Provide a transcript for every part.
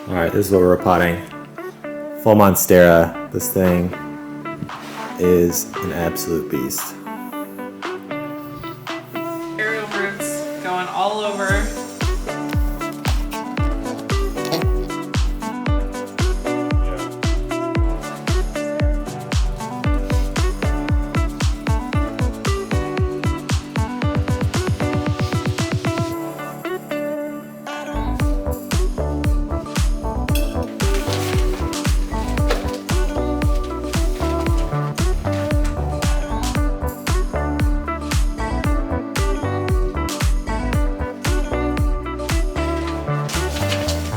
Alright, this is what we're repotting. Full Monstera. This thing is an absolute beast. Aerial roots going all over.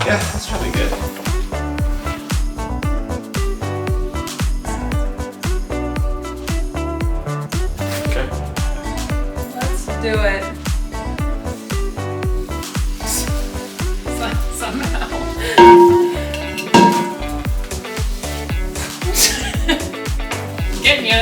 Yeah, that's probably good. Okay. Let's do it. Somehow. Getting you.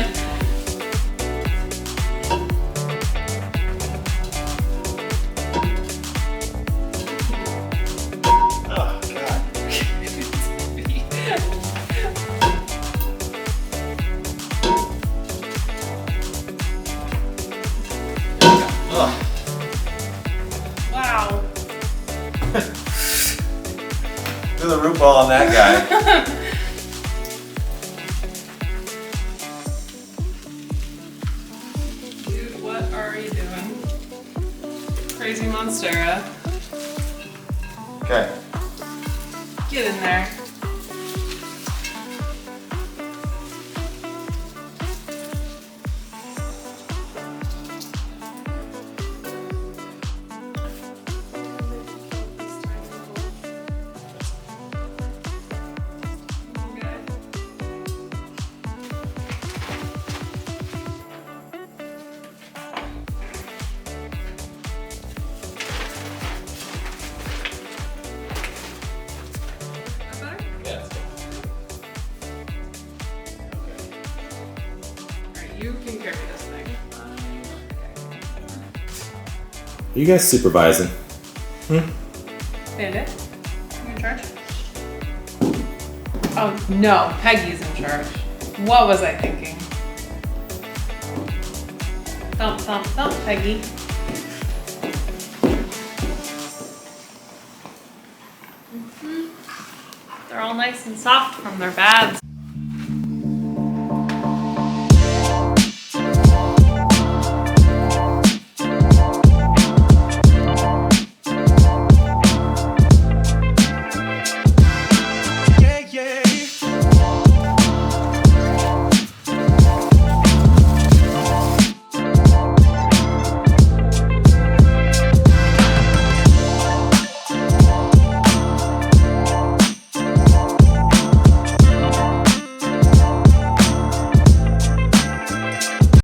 Wow. Do the root ball on that guy. Dude, what are you doing? Crazy Monstera. Okay. Get in there. Yeah, that's good. You can carry this thing. Are you guys supervising? Bandit, you in charge? Oh no, Peggy's in charge. What was I thinking? Thump, thump, thump, Peggy. They're all nice and soft from their baths.